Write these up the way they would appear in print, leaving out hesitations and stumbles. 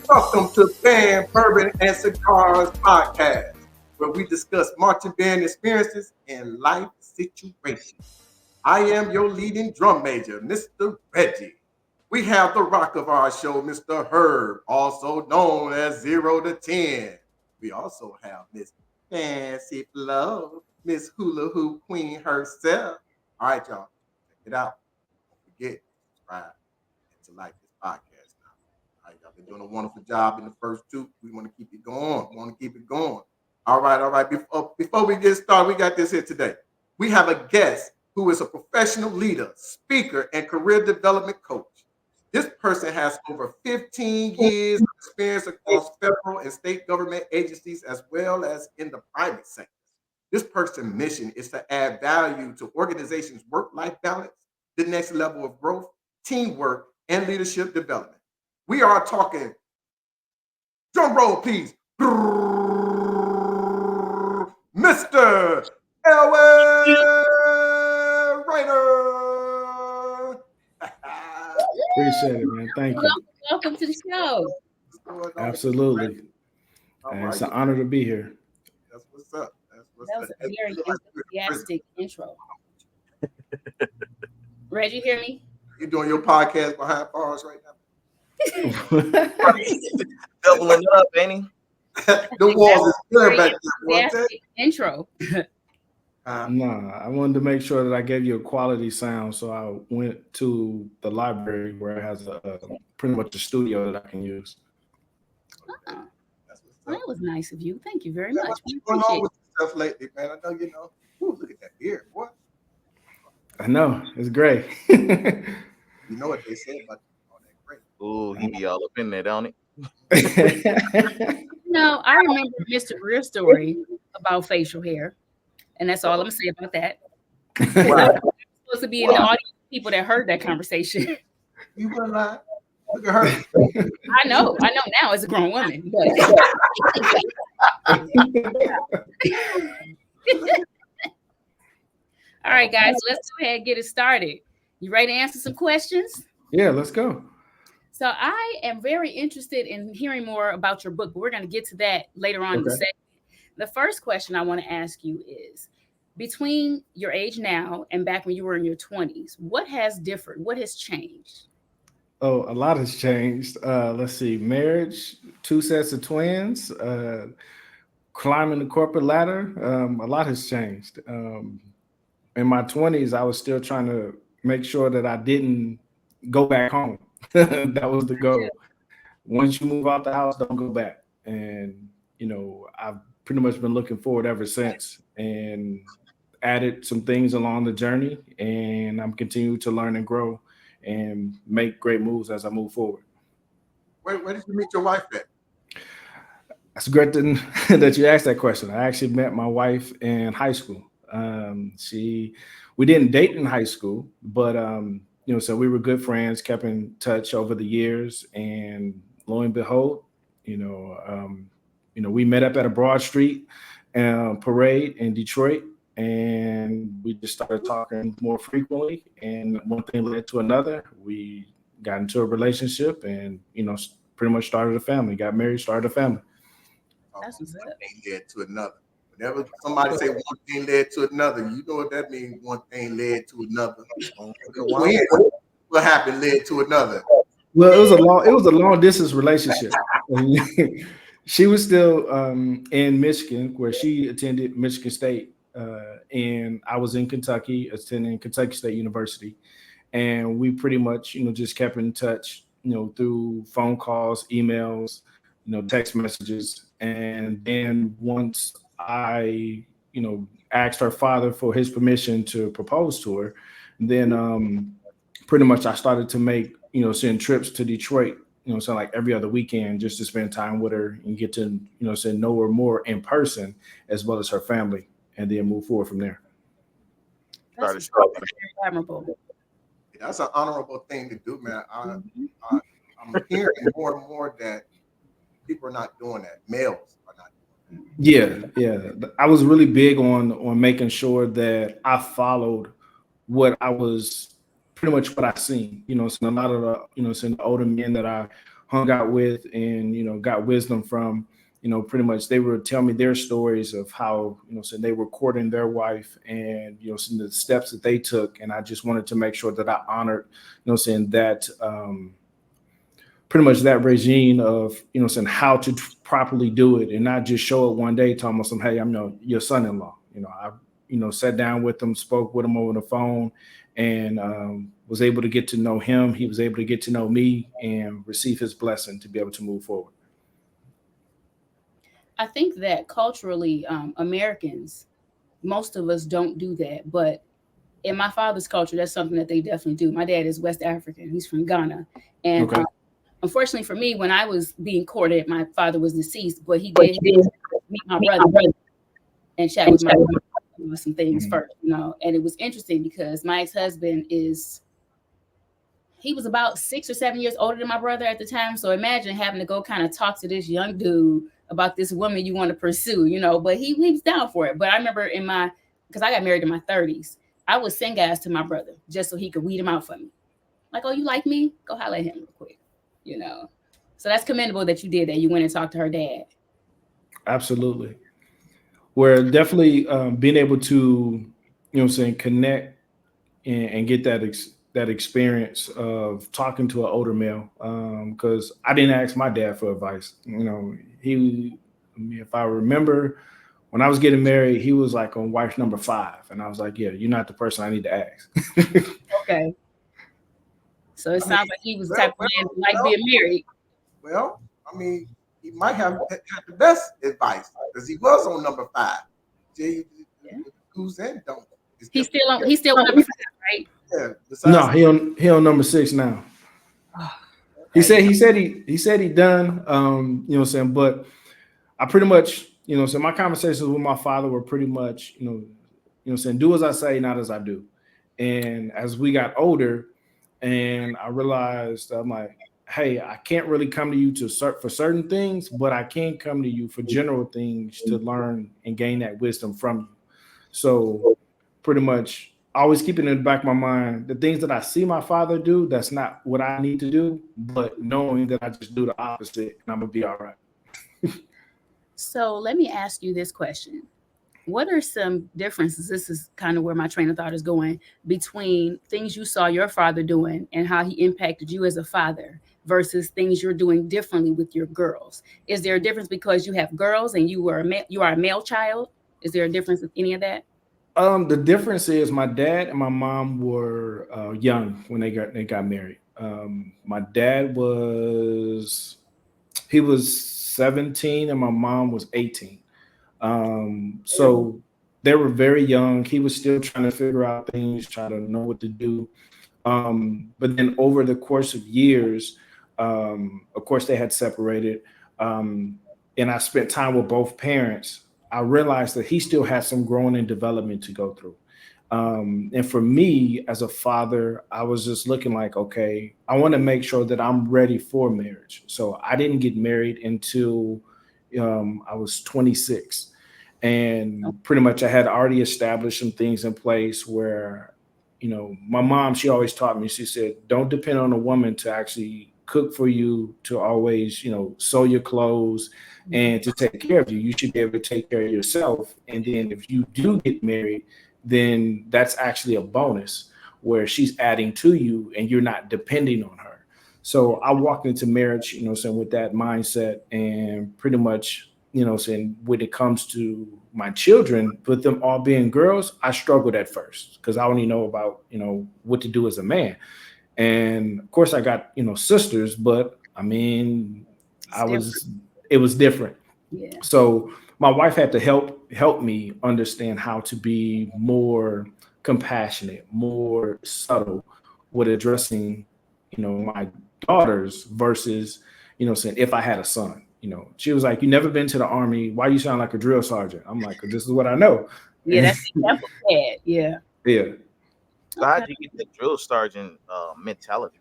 Welcome to Band, Bourbon, and Cigars podcast, where we discuss marching band experiences and life situations. I am your leading drum major, Mr. Reggie. We have the rock of our show, Mr. Herb, also known as 0 to 10. We also have Miss Fancy Flo, Miss Hula Hoop Queen herself. All right, y'all, check it out. Don't forget, subscribe and to like this podcast now. All right, y'all been doing a wonderful job in the first two. We want to keep it going. We want to keep it going. All right. Before we get started, we got this here today. We have a guest who is a professional leader, speaker, and career development coach. This person has over 15 years of experience across federal and state government agencies as well as in the private sector. This person's mission is to add value to organizations' work-life balance, the next level of growth, teamwork, and leadership development. We are talking, drum roll please, Mr. Elwyn Ryder. Appreciate it, man. Thank you. Welcome to the show. Absolutely. And it's an honor to be here. That's what's up. That was a very enthusiastic intro. Reggie, you hear me? You doing your podcast behind bars right now? Doubling up, ain't he? The walls is clear back there. Intro. No, I wanted to make sure that I gave you a quality sound, so I went to the library where it has pretty much a studio that I can use. Oh, well, that was nice of you. Thank you very much. What's going on with yourself lately, man? I know you know. Ooh, look at that beard, boy. I know, it's great. You know what they say about all that great. Oh, he be all up in there, don't he? No, I remember Mr. Greer's story about facial hair, and that's all I'm gonna say about that. Wow. I'm supposed to be in the audience, people that heard that conversation. You were like, look at her. I know now as a grown woman, but all right, guys, let's go ahead and get it started. You ready to answer some questions? Yeah, let's go. So I am very interested in hearing more about your book, but we're going to get to that later on in the segment. The first question I want to ask you is, between your age now and back when you were in your 20s, what has differed? What has changed? Oh, a lot has changed. Let's see, marriage, 2 sets of twins, climbing the corporate ladder. A lot has changed. In my 20s, I was still trying to make sure that I didn't go back home. That was the goal. Once you move out the house, don't go back. And, you know, I've pretty much been looking forward ever since and added some things along the journey. And I'm continuing to learn and grow and make great moves as I move forward. Where did you meet your wife at? It's great that you asked that question. I actually met my wife in high school. We didn't date in high school, but so we were good friends, kept in touch over the years, and lo and behold, we met up at a Broad Street parade in Detroit, and we just started talking more frequently, and one thing led to another. We got into a relationship, and pretty much started a family. Got married, started a family. That's what's up. One thing led to another. Whenever somebody say one thing led to another, you know what that means. One thing led to another. What happened led to another. Well, it was a long distance relationship. She was still in Michigan, where she attended Michigan State, and I was in Kentucky, attending Kentucky State University, and we pretty much just kept in touch, through phone calls, emails, text messages, and then once I, asked her father for his permission to propose to her, then pretty much I started to make, send trips to Detroit, so like every other weekend, just to spend time with her and get to, know her more in person, as well as her family, and then move forward from there. That's admirable. That's an honorable thing to do, man. I'm hearing more and more that people are not doing that. Males are not doing that. Yeah. I was really big on making sure that I followed what I was pretty much what I seen. So a lot of the, seeing the older men that I hung out with and, got wisdom from, pretty much they would tell me their stories of how, so they were courting their wife and, some of the steps that they took. And I just wanted to make sure that I honored, saying that, pretty much that regime of, saying how to properly do it and not just show it one day, telling them, hey, I'm your son-in-law. I, sat down with him, spoke with him over the phone and was able to get to know him. He was able to get to know me and receive his blessing to be able to move forward. I think that culturally, Americans, most of us don't do that. But in my father's culture, that's something that they definitely do. My dad is West African. He's from Ghana. And Okay. Unfortunately for me, when I was being courted, my father was deceased, but he did meet my brother and chat with my brother about some things first, And it was interesting because my ex-husband he was about 6 or 7 years older than my brother at the time. So imagine having to go kind of talk to this young dude about this woman you want to pursue, but he was down for it. But I remember because I got married in my 30s, I would send guys to my brother just so he could weed them out for me. Like, oh, you like me? Go holler at him real quick. So that's commendable that you did that. You went and talked to her dad. Absolutely. We're definitely being able to, connect and get that experience of talking to an older male. Because I didn't ask my dad for advice. If I remember when I was getting married, he was like on wife number 5. And I was like, yeah, you're not the person I need to ask. Okay. So it sounds like he was the type of man who liked being married. Well, he might have had the best advice because he was on number 5. Who's in? Don't. He's still on number 5, right? Yeah. No, he on number 6 now. He said he done. But I pretty much, so my conversations with my father were pretty much, do as I say, not as I do. And as we got older, and I realized I'm like, hey, I can't really come to you for certain things, but I can come to you for general things to learn and gain that wisdom from you. So pretty much always keeping in the back of my mind, the things that I see my father do, that's not what I need to do, but knowing that I just do the opposite and I'm going to be all right. So let me ask you this question. What are some differences? This is kind of where my train of thought is going, between things you saw your father doing and how he impacted you as a father versus things you're doing differently with your girls. Is there a difference because you have girls and you are a male child? Is there a difference with any of that? The difference is my dad and my mom were young when they got married. My dad was 17 and my mom was 18. So they were very young. He was still trying to figure out things, trying to know what to do. But then over the course of years, of course they had separated. And I spent time with both parents. I realized that he still had some growing and development to go through. And for me as a father, I was just looking like, okay, I want to make sure that I'm ready for marriage. So I didn't get married until I was 26. And pretty much I had already established some things in place where, my mom, she always taught me, she said, don't depend on a woman to actually cook for you, to always, sew your clothes and to take care of you. You should be able to take care of yourself. And then if you do get married, then that's actually a bonus where she's adding to you and you're not depending on her. So I walked into marriage, with that mindset, and pretty much, when it comes to my children, with them all being girls, I struggled at first because I only know about, what to do as a man. And of course I got, sisters, but it was different. Yeah. So my wife had to help me understand how to be more compassionate, more subtle with addressing, my daughters versus, saying if I had a son. She was like, you never been to the Army. Why you sound like a drill sergeant? I'm like, this is what I know. Yeah, that's bad. Yeah. Yeah. So how did you get the drill sergeant mentality?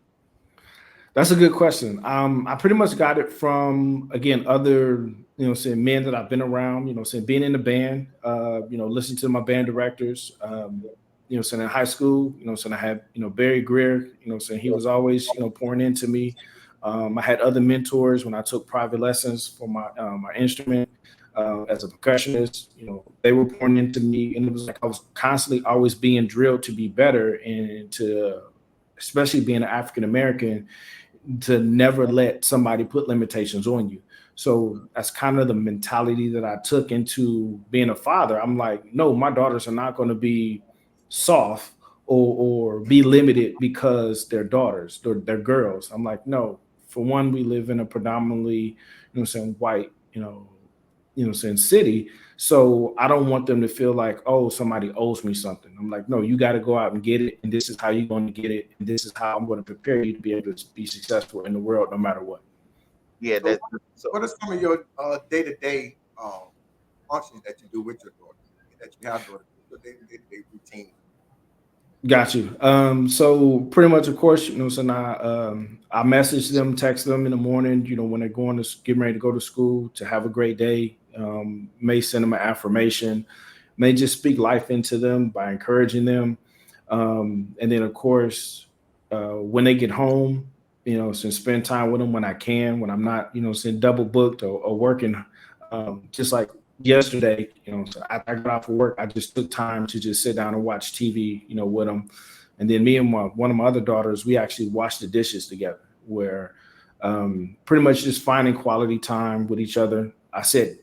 That's a good question. I pretty much got it from, again, other, men that I've been around, being in the band, listening to my band directors, in high school, I had, Barry Greer, he was always, pouring into me. I had other mentors when I took private lessons for my instrument as a percussionist. They were pouring into me, and it was like I was constantly always being drilled to be better, and to, especially being an African American, to never let somebody put limitations on you. So that's kind of the mentality that I took into being a father. I'm like, no, my daughters are not going to be soft or be limited because they're daughters, they're girls. I'm like, no. For one, we live in a predominantly, white, saying city. So I don't want them to feel like, oh, somebody owes me something. I'm like, no, you got to go out and get it, and this is how you're going to get it, and this is how I'm going to prepare you to be able to be successful in the world, no matter what. Yeah, what are some of your day-to-day functions that you do with your daughter, that you have daughter, your day-to-day routine? Got you. So pretty much, of course, so I message them, text them in the morning, when they're getting ready to go to school, to have a great day. May send them an affirmation, may just speak life into them by encouraging them. And then, of course, when they get home, spend time with them when I can, when I'm not, double booked or working. Just like yesterday, so after I got off of work, I just took time to just sit down and watch TV, with them. And then me and one of my other daughters, we actually washed the dishes together, where pretty much just finding quality time with each other. I set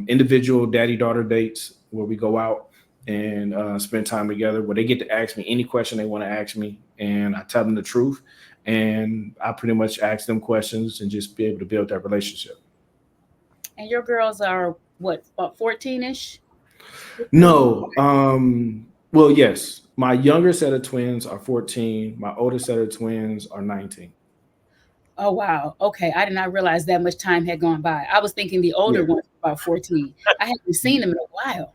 individual daddy-daughter dates where we go out and spend time together, where they get to ask me any question they want to ask me, and I tell them the truth. And I pretty much ask them questions and just be able to build that relationship. And your girls are what, about 14-ish? No. Well, yes. My younger set of twins are 14. My older set of twins are 19. Oh, wow. Okay. I did not realize that much time had gone by. I was thinking the older ones were about 14. I haven't seen them in a while.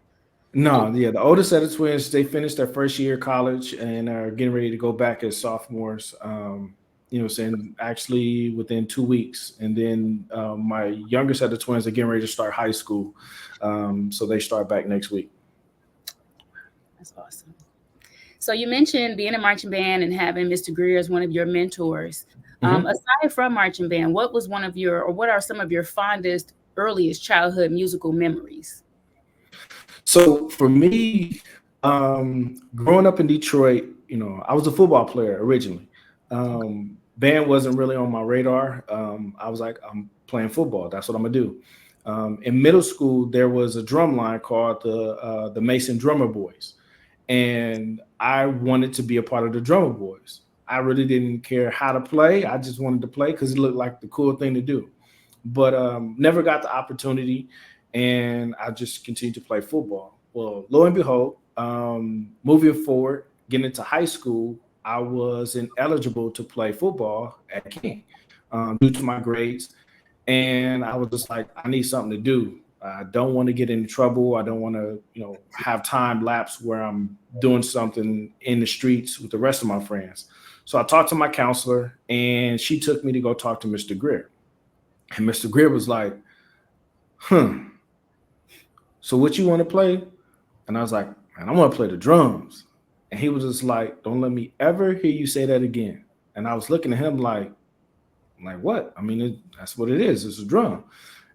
No, yeah. The older set of twins, they finished their first year of college and are getting ready to go back as sophomores. Saying actually within 2 weeks. And then my younger set of twins are getting ready to start high school. So they start back next week. That's awesome. So you mentioned being a marching band and having Mr. Greer as one of your mentors. Aside from marching band, what are some of your fondest, earliest childhood musical memories? So for me, growing up in Detroit, I was a football player originally. Band wasn't really on my radar. I was like, I'm playing football. That's what I'm gonna do. In middle school, there was a drum line called the Mason Drummer Boys, and I wanted to be a part of the Drummer Boys. I really didn't care how to play. I just wanted to play because it looked like the cool thing to do. But never got the opportunity, and I just continued to play football. Well, lo and behold, moving forward, getting into high school, I wasn't eligible to play football at King due to my grades. And I was just like, I need something to do. I don't want to get into trouble. I don't want to, have time lapse where I'm doing something in the streets with the rest of my friends. So I talked to my counselor, and she took me to go talk to Mr. Greer. And Mr. Greer was like, so what you want to play? And I was like, man, I want to play the drums. And he was just like, don't let me ever hear you say that again. And I was looking at him like what? I mean, that's what it is. It's a drum.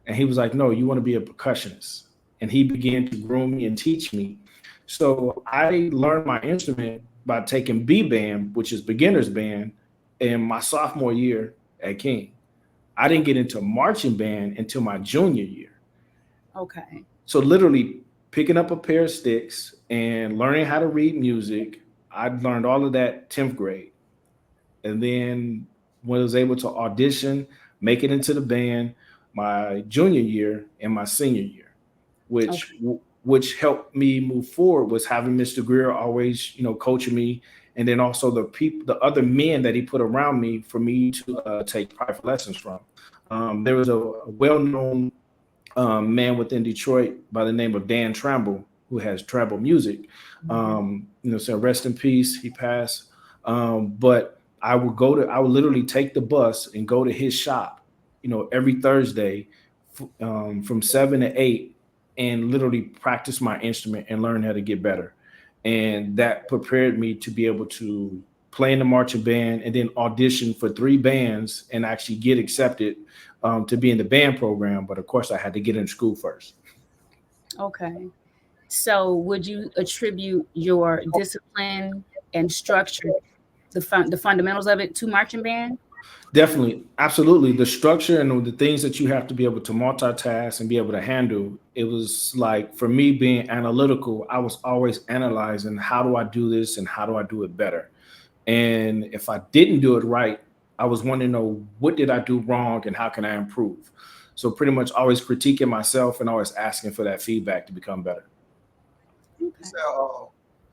And he was like, no, you want to be a percussionist. And he began to groom me and teach me. So I learned my instrument by taking B band, which is beginner's band, in my sophomore year at King. I didn't get into marching band until my junior year. Okay. So literally picking up a pair of sticks and learning how to read music, I learned all of that 10th grade. And then when I was able to audition, make it into the band my junior year and my senior year, which helped me move forward, was having Mr. Greer always, coaching me. And then also the other men that he put around me for me to take private lessons from. There was a well-known man within Detroit by the name of Dan Tramble, who has Tramble Music. So rest in peace, he passed. But I would literally take the bus and go to his shop, every Thursday from 7 to 8, and literally practice my instrument and learn how to get better. And that prepared me to be able to play in the marching band, and then audition for 3 bands and actually get accepted to be in the band program. But of course, I had to get in school first. Okay. So would you attribute your discipline and structure, the fundamentals of it, to marching band? Definitely, absolutely. The structure and the things that you have to be able to multitask and be able to handle. It was like, for me, being analytical, I was always analyzing, how do I do this and how do I do it better? And if I didn't do it right, I was wanting to know, what did I do wrong and how can I improve? So pretty much always critiquing myself and always asking for that feedback to become better. You said,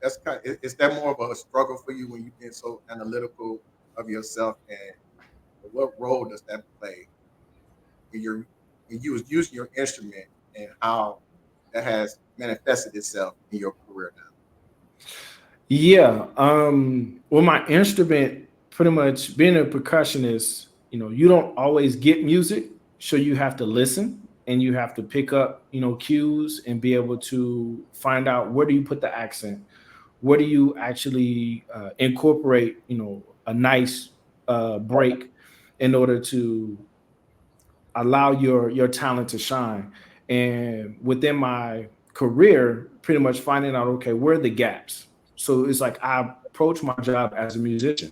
that's kind of, is that more of a struggle for you when you get so analytical of yourself, and what role does that play in your when you was using your instrument, and how that has manifested itself in your career now? Yeah. Well, my instrument, pretty much being a percussionist, you don't always get music. So you have to listen and you have to pick up, cues and be able to find out, where do you put the accent? Where do you actually incorporate, a nice break in order to allow your talent to shine. And within my career, pretty much finding out, okay, where are the gaps? So it's like, I approach my job as a musician.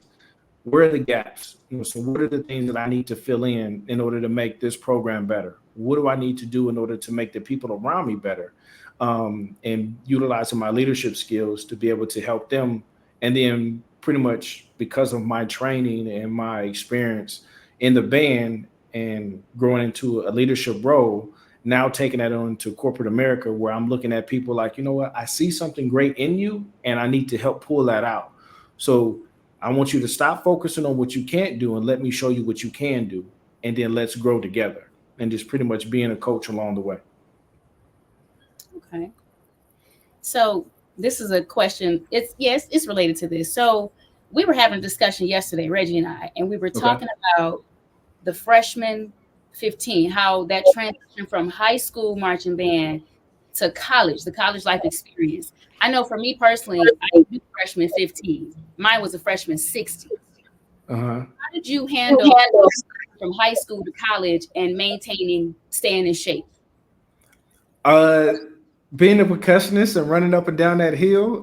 Where are the gaps? So what are the things that I need to fill in order to make this program better? What do I need to do in order to make the people around me better? And utilizing my leadership skills to be able to help them. And then pretty much, because of my training and my experience in the band and growing into a leadership role, now taking that on to corporate America, where I'm looking at people like, you know what, I see something great in you and I need to help pull that out. So I want you to stop focusing on what you can't do and let me show you what you can do. And then let's grow together, and just pretty much being a coach along the way. Okay. So this is a question. It's related to this. So we were having a discussion yesterday, Reggie and I, and we were talking about the freshman 15, how that transition from high school marching band to college, the college life experience. I know for me personally, I didn't do freshman 15. Mine was a freshman 16. How did you handle from high school to college and staying in shape? Being a percussionist and running up and down that hill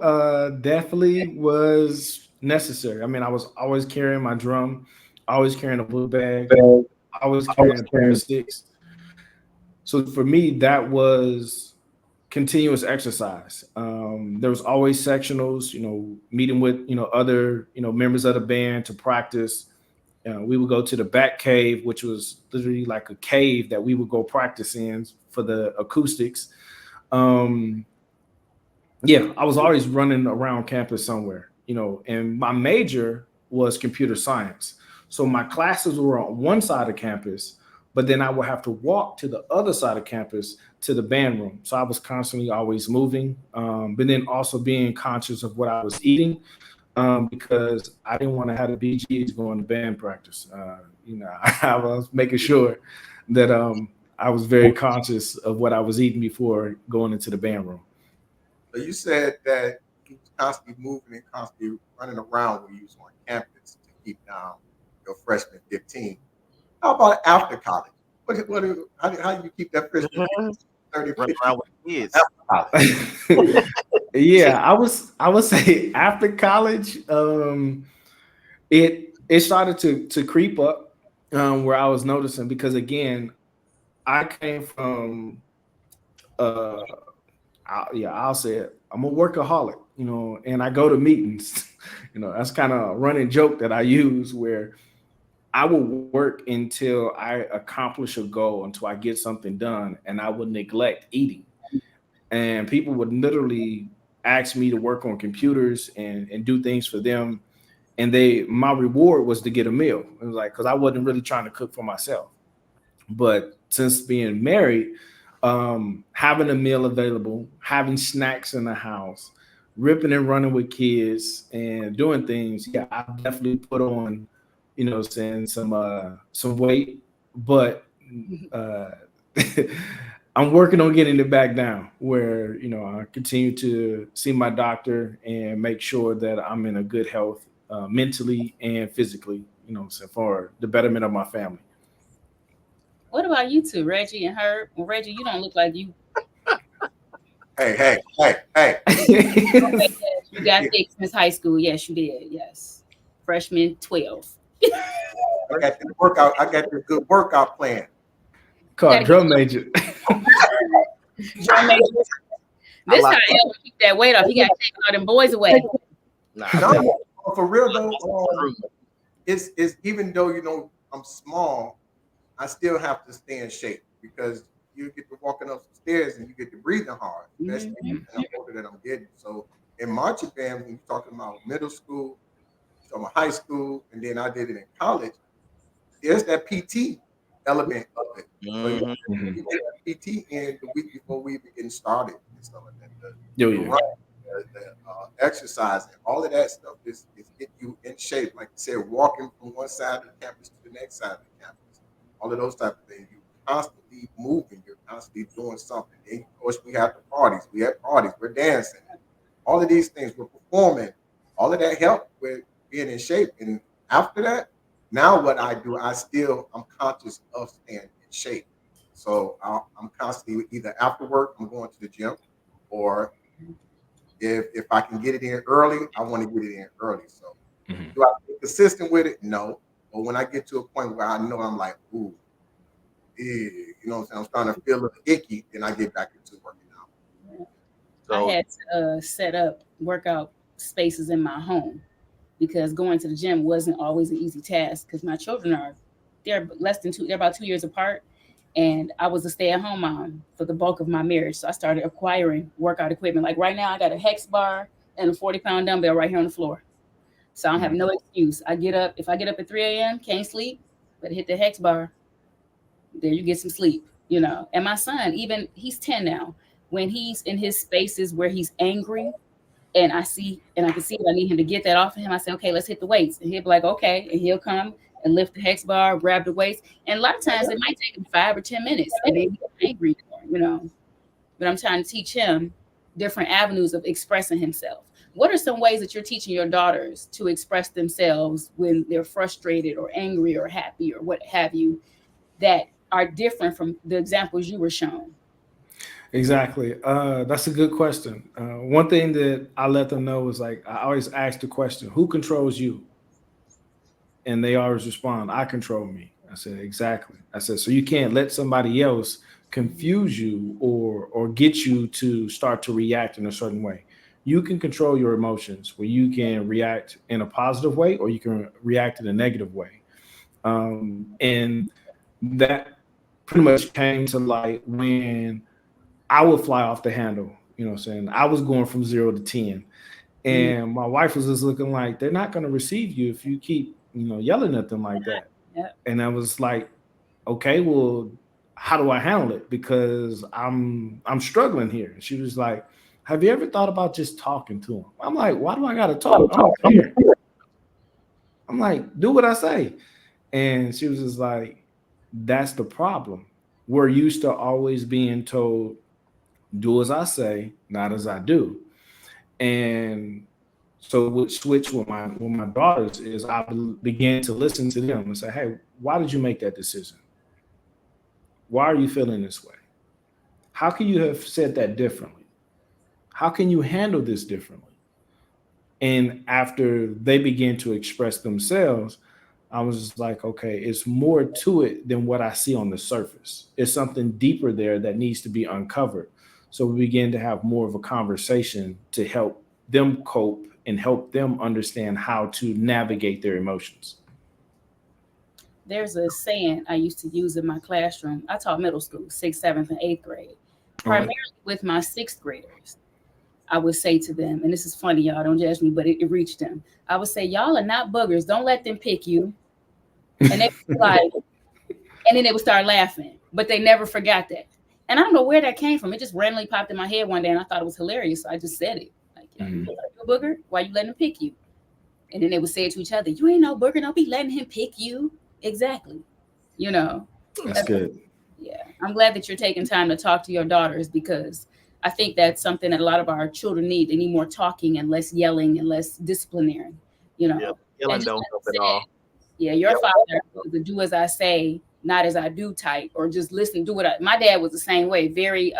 definitely was necessary. I mean, I was always carrying my drum, always carrying a book bag, always carrying a pair of sticks. So for me, that was continuous exercise. There was always sectionals, meeting with, other, members of the band to practice. We would go to the back cave, which was literally like a cave that we would go practice in for the acoustics. I was always running around campus somewhere, and my major was computer science. So my classes were on one side of campus, but then I would have to walk to the other side of campus to the band room. So I was constantly always moving, but then also being conscious of what I was eating, because I didn't want to have the BGs going to band practice. I was making sure that I was very conscious of what I was eating before going into the band room. So you said that you was constantly moving and constantly running around when you was on campus to keep down your freshman 15. How about after college? How do you keep that freshman 30, Run around with kids. Yeah, I would say after college, it started to creep up, where I was noticing, because again, I came from I'll say it, I'm a workaholic, and I go to meetings. That's kind of a running joke that I use, where I will work until I accomplish a goal, until I get something done, and I would neglect eating. And people would literally ask me to work on computers and do things for them. And my reward was to get a meal. It was like, because I wasn't really trying to cook for myself. But since being married, having a meal available, having snacks in the house, ripping and running with kids and doing things, yeah, I definitely put on, saying some weight, but I'm working on getting it back down, where I continue to see my doctor and make sure that I'm in a good health mentally and physically, so for the betterment of my family. What about you two, Reggie and Herb? Well, Reggie, you don't look like you. Hey. Okay, yes, you got thick since high school. Yes, you did. Yes, freshman 12. I got this workout. I got this good workout plan. Called drum major. Drum major. This how Elwyn keep that weight off. He got to take all them boys away. No, for real though, it's even though I'm small, I still have to stay in shape because you get to walking up some stairs and you get to breathing hard, especially the older that I'm getting. So in marching band, when you're talking about middle school, you're talking about high school, and then I did it in college, there's that PT element of it. So you get that PT in the week before we even getting started and stuff like that. The exercise and all of that stuff is get you in shape. Like you said, walking from one side of the campus to the next side of the campus. All of those type of things. You're constantly moving. You're constantly doing something. And of course, we have the parties. We have parties. We're dancing. All of these things. We're performing. All of that help with being in shape. And after that, now what I do, I'm conscious of staying in shape. So I'm constantly either after work, I'm going to the gym, or if I can get it in early, I want to get it in early. So do I be consistent with it? No. But when I get to a point where I know I'm like, ooh, you know what I'm saying? I'm starting to feel a little icky, then I get back into working out. So, I had to set up workout spaces in my home because going to the gym wasn't always an easy task because my children they're about 2 years apart. And I was a stay-at-home mom for the bulk of my marriage. So I started acquiring workout equipment. Like right now, I got a hex bar and a 40-pound dumbbell right here on the floor. So I don't have no excuse. If I get up at 3 a.m., can't sleep, but hit the hex bar. There you get some sleep, And my son, even he's 10 now. When he's in his spaces where he's angry, and I can see that I need him to get that off of him, I say, okay, let's hit the weights. And he'll be like, okay. And he'll come and lift the hex bar, grab the weights. And a lot of times it might take him 5 or 10 minutes and then he's angry more, But I'm trying to teach him different avenues of expressing himself. What are some ways that you're teaching your daughters to express themselves when they're frustrated or angry or happy or what have you that are different from the examples you were shown? Exactly. That's a good question. One thing that I let them know is I always ask the question, who controls you? And they always respond, I control me. I said, exactly. I said, so you can't let somebody else confuse you or get you to start to react in a certain way. You can control your emotions where you can react in a positive way or you can react in a negative way. And that pretty much came to light when I would fly off the handle, I was going from 0 to 10. And my wife was just looking like, they're not going to receive you if you keep, yelling at them like that. Yep. And I was like, okay, well, how do I handle it? Because I'm struggling here. And she was like, have you ever thought about just talking to him? I'm like, why do I got to talk? I'm like, do what I say. And she was just like, that's the problem. We're used to always being told, do as I say, not as I do. And so what switch with my daughters is I began to listen to them and say, hey, why did you make that decision? Why are you feeling this way? How can you have said that differently? How can you handle this differently? And after they began to express themselves, I was just like, okay, it's more to it than what I see on the surface. It's something deeper there that needs to be uncovered. So we began to have more of a conversation to help them cope and help them understand how to navigate their emotions. There's a saying I used to use in my classroom. I taught middle school, 6th, 7th, and 8th grade, primarily with my 6th graders. I would say to them, and this is funny, y'all, don't judge me, but it reached them. I would say, y'all are not boogers. Don't let them pick you. And they would like, and then they would start laughing, but they never forgot that. And I don't know where that came from. It just randomly popped in my head one day, and I thought it was hilarious. So I just said it. Like, you a booger? Why you letting him pick you? And then they would say it to each other, you ain't no booger. Don't be letting him pick you. Exactly. That's good. Yeah. I'm glad that you're taking time to talk to your daughters because I think that's something that a lot of our children need. They need more talking and less yelling and less disciplinary. you know. Yeah. And Yelling just don't like help you at said, all. yeah, your father was the do as I say, not as I do type, or just listen, do what my dad was the same way. Very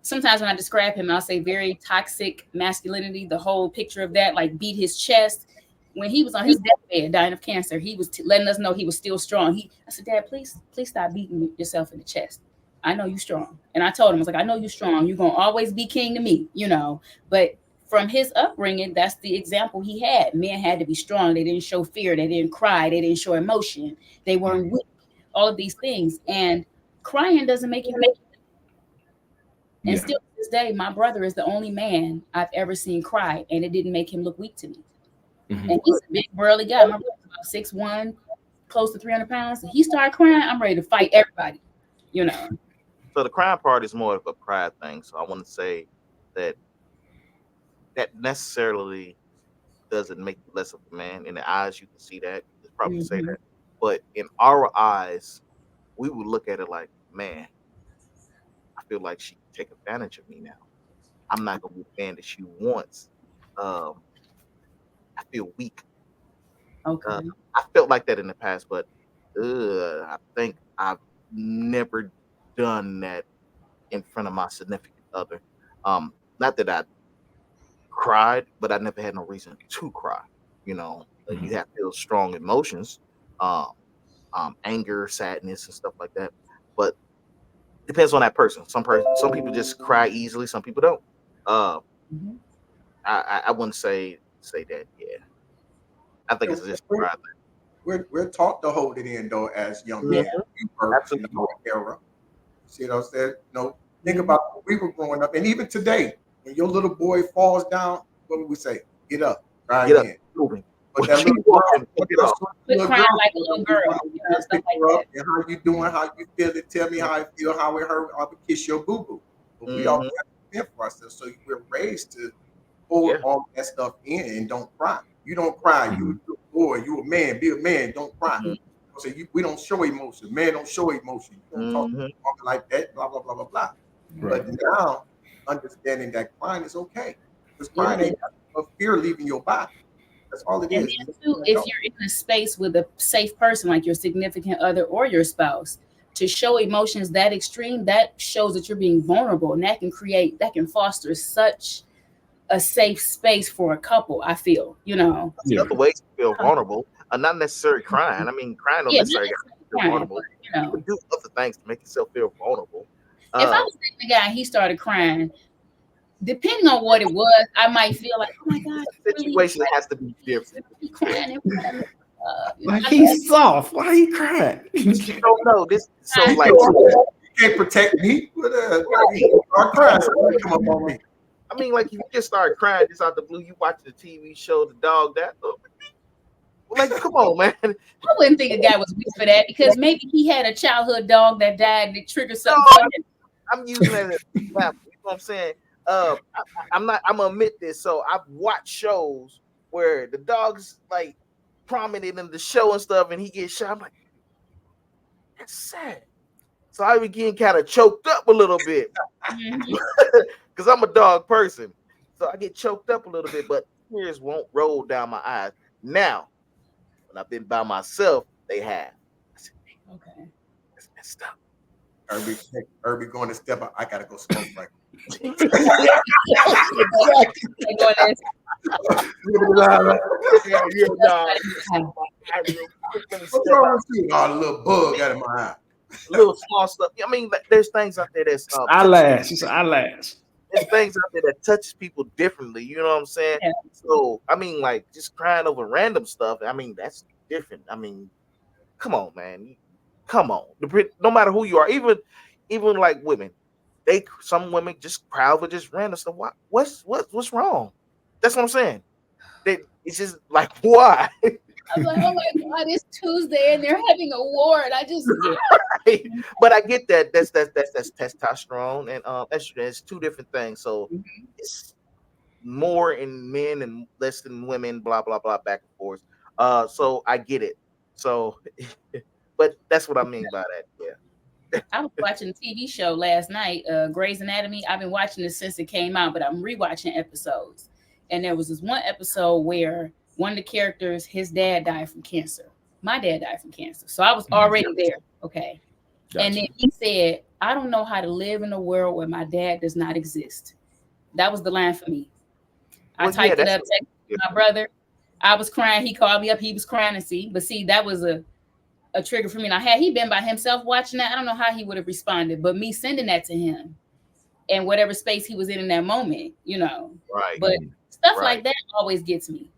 sometimes when I describe him, I'll say very toxic masculinity, the whole picture of that, like beat his chest. When he was on his deathbed dying of cancer, he was letting us know he was still strong. I said, Dad, please stop beating yourself in the chest. I know you're strong. And I told him, I was like, I know you're strong. You're going to always be king to me, you know. But from his upbringing, that's the example he had. Men had to be strong. They didn't show fear. They didn't cry. They didn't show emotion. They weren't weak. All of these things. And crying doesn't make you weak. And still to this day, my brother is the only man I've ever seen cry, and it didn't make him look weak to me. And he's a big burly guy. My brother's about 6'1", close to 300 pounds. And he started crying, I'm ready to fight everybody, you know. So the crying part is more of a pride thing. So I want to say that necessarily doesn't make you less of a man. In the eyes, you can see that. You can probably say that. But in our eyes, we would look at it like, man, I feel like she can take advantage of me now. I'm not gonna be the man that she wants. I feel weak. Okay. I felt like that in the past, but I think I've never done that in front of my significant other. Not that I cried, but I never had no reason to cry. You know, you have to feel strong emotions, um, anger, sadness, and stuff like that. But depends on that person. Some people just cry easily. Some people don't. Uh, I wouldn't say that. Yeah, I think it's just a pride We're taught to hold it in though as young thing. men. We were in Absolutely. our era. See what I'm saying? Think about when we were growing up, and even today, when your little boy falls down, what would we say? Get up, try Get up, again. moving. But that Keep little walking. girl, Get off. Quit crying like a little girl, you know, just stuff pick like her up that. and how you doing, how you feeling, tell me how I feel, how it hurt, I would kiss your boo boo. But we all have to fend for ourselves. So we're raised to hold Yeah. all that stuff in and don't cry. You don't cry. You a boy, you a man, be a man, don't cry. So we don't show emotion. Men don't show emotion. You don't talk to woman like that, blah, blah, blah, blah, blah. But now, understanding that crying is okay. Because crying ain't nothing but fear leaving your body. That's all it And is. then too, if you're in a space with a safe person like your significant other or your spouse, to show emotions that extreme, that shows that you're being vulnerable, and that can foster such a safe space for a couple. I feel, you know. There's other ways to feel vulnerable, not necessarily crying. I mean, crying don't Yeah, necessarily not feel crying, vulnerable. but, you You know, can do other things to make yourself feel vulnerable. if I was dating a guy and he started crying, depending on what it was, I might feel like, oh my God, The situation has to be different. he crying in front of me. Like he's soft. Why he crying? You don't know this. So like, You can't protect me. I'm crying. Somebody come up on me. I mean, like if you just start crying just out the blue, you watch the TV show, the dog that. Like, come on, man. I wouldn't think a guy was weak for that because maybe he had a childhood dog that died and it triggered something. I'm using that as an example. You know what I'm saying? I'm gonna admit this. So I've watched shows where the dog's like prominent in the show and stuff, and he gets shot. I'm like, that's sad. So I begin kind of choked up a little bit because I'm a dog person. So I get choked up a little bit, but tears won't roll down my eyes. Now, when I've been by myself, they have. I said, Okay. that's messed up. Irby going to step up. I gotta go smoke right. What's wrong with you? Oh, a little bug out of my eye. Little small stuff. I mean, there's things out there that's eyelash. It's eyelash. there's things out there that touches people differently. You know what I'm saying? Yeah. So I mean, like just crying over random stuff. I mean, that's different. I mean, come on, man. Come on. No matter who you are, even like women, some women just cry over just random stuff. What's wrong? That's what I'm saying. It's just like why? I'm like, oh my God, it's Tuesday and they're having a war, and I just Right. But I get that. That's testosterone and estrogen. It's two different things. So it's more in men and less in women. Blah blah blah. Back and forth. So I get it. So, but that's what I mean by that. Yeah. I was watching a TV show last night, Grey's Anatomy. I've been watching this since it came out, but I'm rewatching episodes. And there was this one episode where one of the characters, his dad died from cancer. My dad died from cancer. So I was already there. Okay. Gotcha. And then he said, I don't know how to live in a world where my dad does not exist. That was the line for me. I typed it up, texted my brother. I was crying. He called me up. He was crying to see. But see, that was a trigger for me. Now, had he been by himself watching that, I don't know how he would have responded. But me sending that to him and whatever space he was in that moment, you know. Right. But stuff like that always gets me.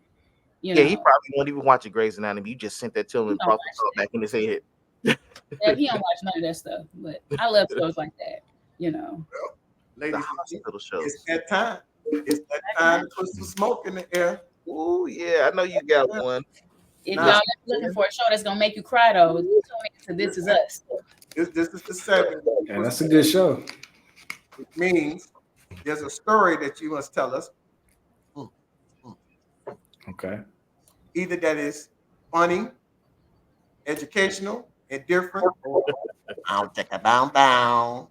You know? He probably won't even watch Grey's Anatomy. You just sent that to him and brought the thought back in his head. Yeah, he don't watch none of that stuff. But I love shows like that, you know. Well, ladies, it's that time. It's that time to put some smoke in the air. Oh, yeah, I know you got one. If y'all looking for a show that's gonna make you cry, though, This Is Us. This is the segment. Yeah, that's a good show. It means there's a story that you must tell us. Okay. Either that is funny, educational, and different. I'll take a bound. Whatever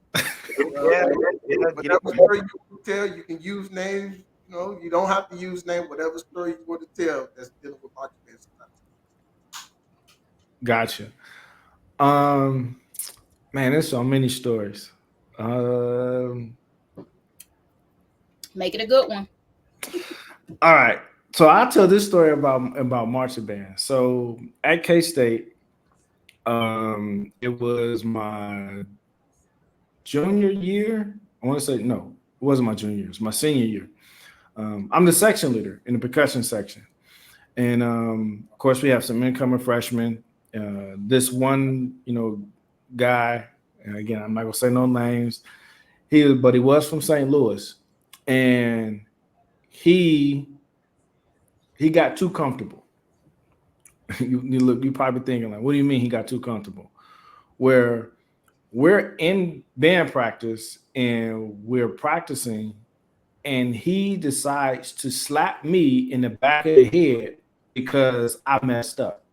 story you can tell, you can use names. You know, you don't have to use names. Whatever story you want to tell that's dealing with occupants. Gotcha. Man, there's so many stories. Make it a good one. All right. So I'll tell this story about marching band. So at K-State, it was my junior year. I want to say no, it wasn't my junior year. It was my senior year. I'm the section leader in the percussion section. And of course, we have some incoming freshmen. This one, guy, and again, I'm not gonna say no names. But he was from St. Louis, and he got too comfortable. You probably thinking like, what do you mean he got too comfortable? Where we're in band practice and we're practicing, and he decides to slap me in the back of the head because I messed up.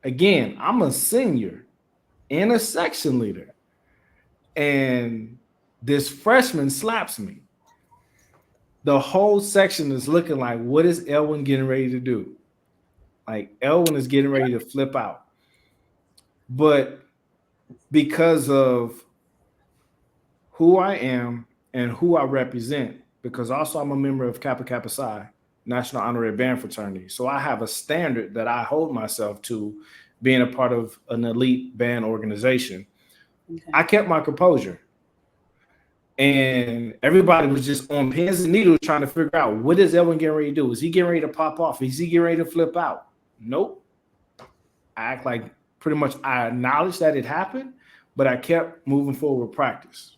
Again, I'm a senior and a section leader, and this freshman slaps me. The whole section is looking like, what is Elwyn getting ready to do? Like, Elwyn is getting ready to flip out. But because of who I am and who I represent, because also I'm a member of Kappa Kappa Psi, National Honorary Band Fraternity. So I have a standard that I hold myself to, being a part of an elite band organization. Okay. I kept my composure. And everybody was just on pins and needles trying to figure out, what is Elwyn getting ready to do? Is he getting ready to pop off? Is he getting ready to flip out? Nope. I act like pretty much I acknowledged that it happened, but I kept moving forward with practice.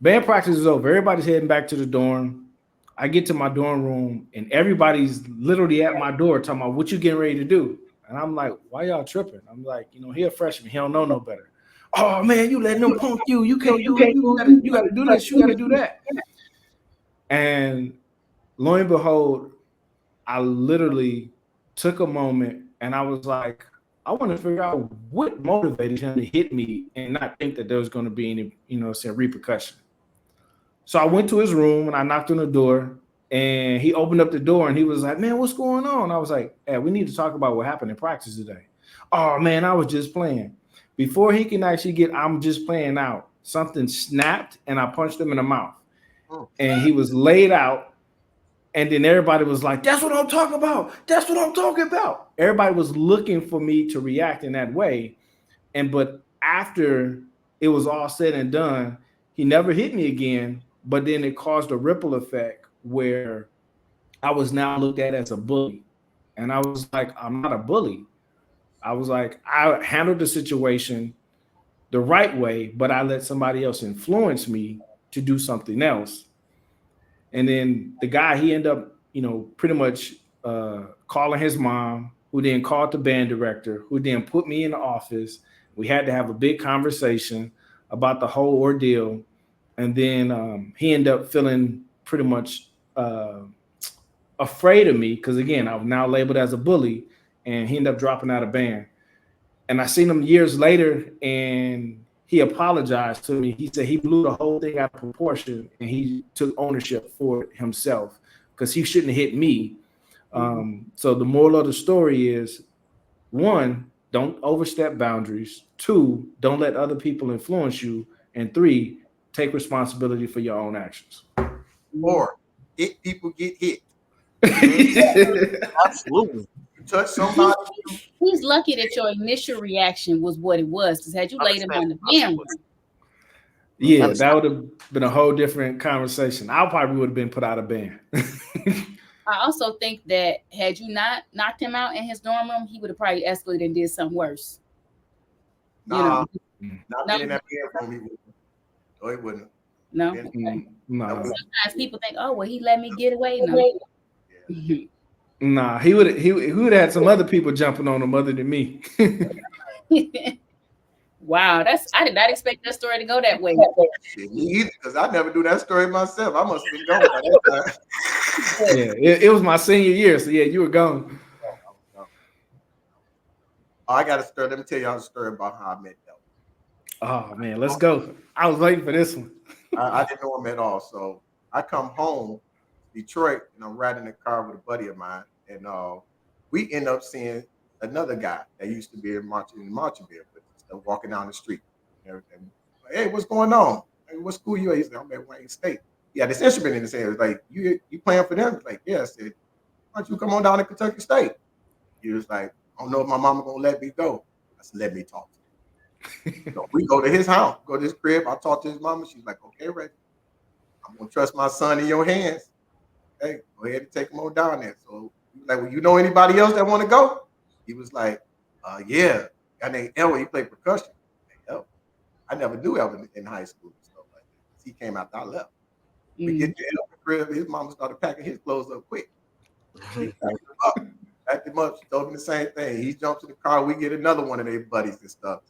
Band practice is over. Everybody's heading back to the dorm. I get to my dorm room, and everybody's literally at my door talking about, what you getting ready to do? And I'm like, why y'all tripping? I'm like, he a freshman. He don't know no better. Oh man, you letting them punk you. You gotta do this. You gotta do that. And lo and behold, I literally took a moment and I was like, I want to figure out what motivated him to hit me and not think that there was going to be any, repercussion. So I went to his room and I knocked on the door, and he opened up the door and he was like, man, what's going on? I was like, hey, we need to talk about what happened in practice today. Oh man, I was just playing. Before he can actually get, I'm just playing out, something snapped and I punched him in the mouth. And he was laid out. And then everybody was like, that's what I'm talking about. That's what I'm talking about. Everybody was looking for me to react in that way. But after it was all said and done, he never hit me again. But then it caused a ripple effect where I was now looked at as a bully. And I was like, I'm not a bully. I was like, I handled the situation the right way, but I let somebody else influence me to do something else. And then the guy, he ended up, pretty much calling his mom, who then called the band director, who then put me in the office. We had to have a big conversation about the whole ordeal. And then he ended up feeling pretty much afraid of me because, again, I'm now labeled as a bully, and he ended up dropping out of band. And I seen him years later, and he apologized to me. He said he blew the whole thing out of proportion, and he took ownership for it himself, because he shouldn't have hit me. So the moral of the story is, 1, don't overstep boundaries. 2, don't let other people influence you. And 3, take responsibility for your own actions. 4, hit people get hit. Absolutely. You touch somebody. He's lucky that your initial reaction was what it was. Because had you laid him on the band, yeah, that would have been a whole different conversation. I probably would have been put out of band. I also think that had you not knocked him out in his dorm room, he would have probably escalated and did something worse. Not in that band room, he wouldn't. No, he wouldn't. No. No. Sometimes people think, oh, well, he let me get away. No. Yeah. Nah, he would have had some other people jumping on him other than me. Wow, I did not expect that story to go that way. Me either, because I never do that story myself. I must have been gone by that time. Yeah, it was my senior year, so yeah, you were gone. I got a story. Let me tell y'all a story about how I met Elwyn. Oh man, let's go. I was waiting for this one. I didn't know him at all. So I come home, Detroit, and I'm riding in the car with a buddy of mine, and we end up seeing another guy that used to be in marching band, but walking down the street. And hey, what's going on? Hey, what school you at? He said, I'm at Wayne State. He had this instrument in his hand. It was like, you playing for them? Like, yeah. I said, why don't you come on down to Kentucky State? He was like, I don't know if my mama gonna let me go. I said, let me talk to him. So we go to his house, go to his crib. I talk to his mama. She's like, okay, Reggie, I'm gonna trust my son in your hands. Hey, go ahead and take him on down there. So he was like, well, you know anybody else that want to go? He was like, yeah. Guy named Elwyn, he played percussion. I never knew Elwyn in high school and stuff like that. He came out, I left. We get to Elwyn's crib, his mama started packing his clothes up quick. He packed him up. She told him the same thing. He jumps in the car. We get another one of their buddies and stuff.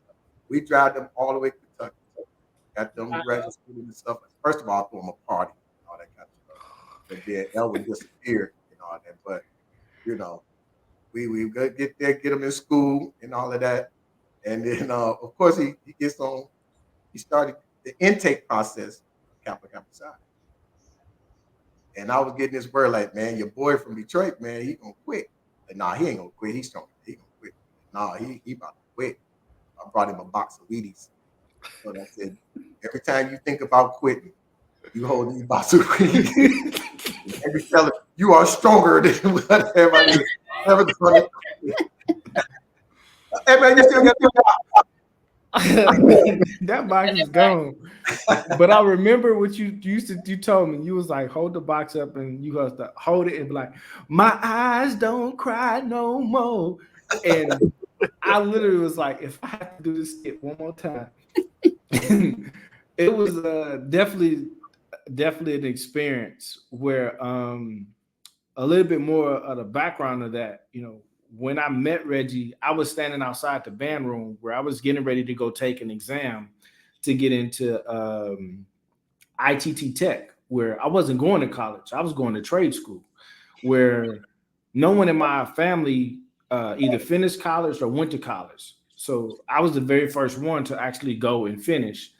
We drive them all the way to Kentucky. Got them graduate students and stuff. First of all, I threw them a party and all that kind of stuff. But then Elwyn disappeared and all that. But, we get there, get him in school and all of that. And then, of course, he gets on. He started the intake process, Kappa Psi. And I was getting this word like, man, your boy from Detroit, man, he gonna quit. Like, nah, he ain't gonna quit. He's strong. He gonna quit. Nah, he about to quit. I brought him a box of Wheaties. So I said, every time you think about quitting, you hold these boxes of Wheaties. And you tell him, you are stronger than what everybody ever done. Hey man, you still got that box is gone. But I remember what you told me. You was like, hold the box up, and you have to hold it and be like, my eyes don't cry no more. And I literally was like, if I have to do this skit one more time. It was definitely an experience where a little bit more of the background of that, when I met Reggie, I was standing outside the band room where I was getting ready to go take an exam to get into ITT Tech, where I wasn't going to college. I was going to trade school, where no one in my family either finished college or went to college. So I was the very first one to actually go and finish.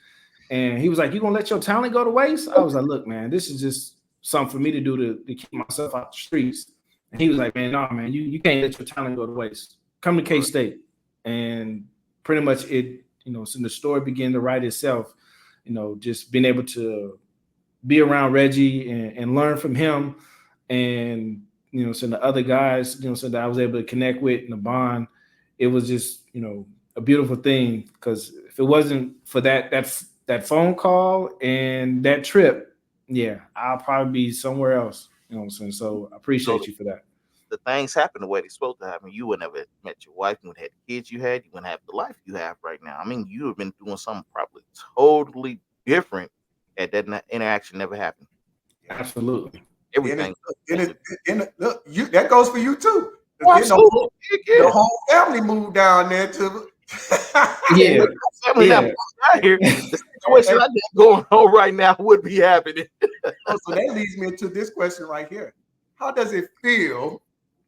And he was like, you gonna let your talent go to waste? I was like, look, man, this is just something for me to do to keep myself out the streets. And he was like, man, no, man, you can't let your talent go to waste. Come to K-State. And pretty much it, so the story began to write itself, just being able to be around Reggie and learn from him. And, so the other guys, so that I was able to connect with in the bond, it was just, a beautiful thing. Because if it wasn't for that phone call and that trip, yeah, I'll probably be somewhere else. You know what I'm saying? So I appreciate you for that. The things happen the way they're supposed to happen. You would never met your wife. You would have had the kids you had. You wouldn't have the life you have right now. I mean, you have been doing something probably totally different had that interaction never happened. Absolutely. Everything. Look, that goes for you too. Absolutely. The whole family moved down there to. Yeah. Out here. The situation I got going on right now would be happening. So that leads me into this question right here. How does it feel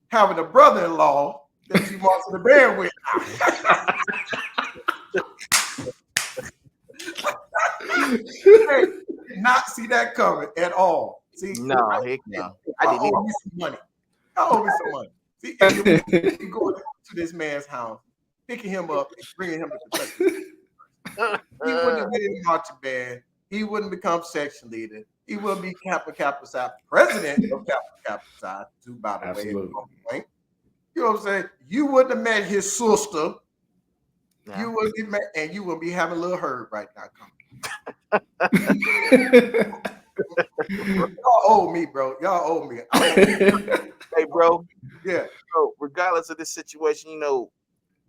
having a brother-in-law that you march in the band with? Hey, did not see that coming at all. See, No, heck no. I y'all didn't even. owe me some money. Y'all owe me some money. See, and you go to this man's house, picking him up and bringing him to Kentucky. He wouldn't have been in the marching band. He wouldn't become section leader. He wouldn't be Kappa Kappa Psi, president of Kappa Kappa Psi, too, by the Absolutely. way. You know what I'm saying? You wouldn't have met his sister. Yeah. You wouldn't be met, and you would be having a little Herb right now coming. Y'all owe me, bro. Y'all owe me. Hey, bro. Yeah. So regardless of this situation, you know,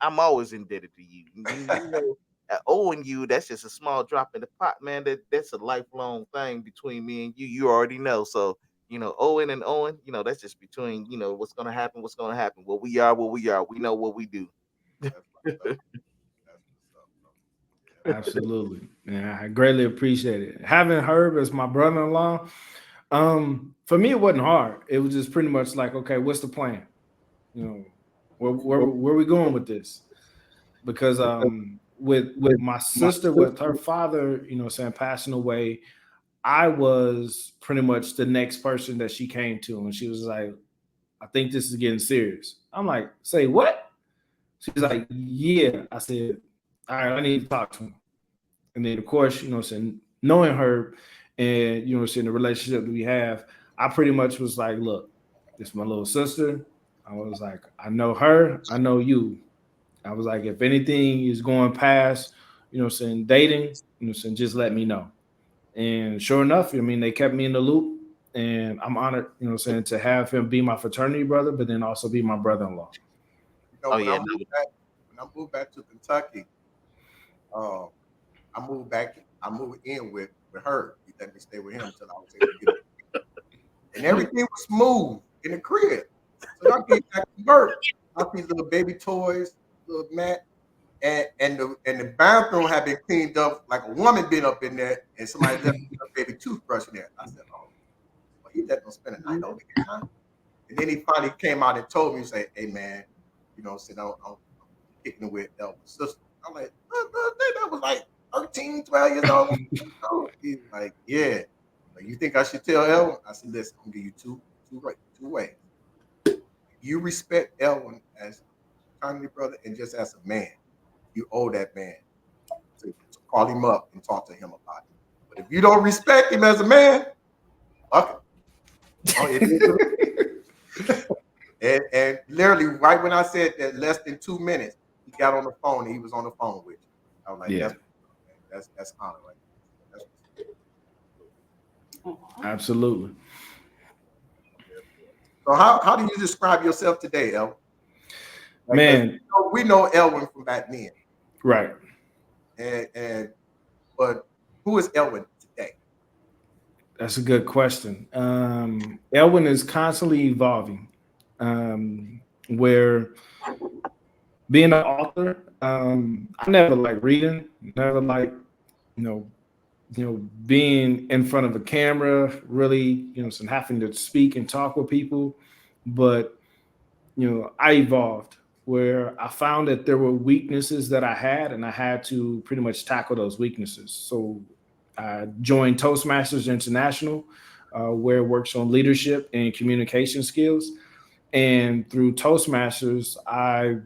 I'm always indebted to you. You know, owing you, that's just a small drop in the pot, man. That's a lifelong thing between me and you. You already know. So, you know, Owen and Owen, you know, that's just between, you know, what's gonna happen, what's gonna happen. What we are, what we are. We know what we do. That's what's up. That's what's up, bro. Yeah. Absolutely. Yeah, I greatly appreciate it. Having Herb as my brother-in-law, for me it wasn't hard. It was just pretty much like, okay, what's the plan? You know, where are we going with this? Because with my sister, with her father, you know, saying passing away, I was pretty much the next person that she came to, and she was like, I think this is getting serious. I'm like, say what? She's like, yeah. I said, all right, I need to talk to him. And then, of course, you know, saying knowing her and, you know, saying the relationship that we have, I pretty much was like, look, this is my little sister. I was like, I know her, I know you. I was like, if anything is going past, you know, saying dating, you know, saying just let me know. And sure enough, I mean, they kept me in the loop, and I'm honored, you know, saying to have him be my fraternity brother, but then also be my brother-in-law. You know, Oh yeah, no. when I moved back to Kentucky, I moved in with her. He let me stay with him until I was able to get it. And everything was smooth in the crib. So I came back to work. I see little baby toys, little mat, and the bathroom had been cleaned up like a woman been up in there, and somebody left a baby toothbrush in there. I said, "Oh, well, he let them spend a night over here, huh?" And then he finally came out and told me, "Say, hey man, you know, said I'm kicking it with Elwyn's sister." I'm like, that was like 13, 12 years old. He's like, yeah. Like, you think I should tell Elwyn? I said, listen, I'm gonna give you two ways. You respect Elwyn as a family brother and just as a man. You owe that man to call him up and talk to him about it. But if you don't respect him as a man, fuck it. And literally, right when I said that, less than 2 minutes, he got on the phone and he was on the phone with you. I was like, Yeah. that's honor, right? Absolutely. So how do you describe yourself today, Elwyn? Like, Man, we know Elwyn from back then, right. But who is Elwyn today? That's a good question. Elwyn is constantly evolving. Where being an author, I never like reading, never like, being in front of a camera, really, and having to speak and talk with people. But, I evolved where I found that there were weaknesses that I had, and I had to pretty much tackle those weaknesses. So I joined Toastmasters International, where it works on leadership and communication skills. And through Toastmasters, I,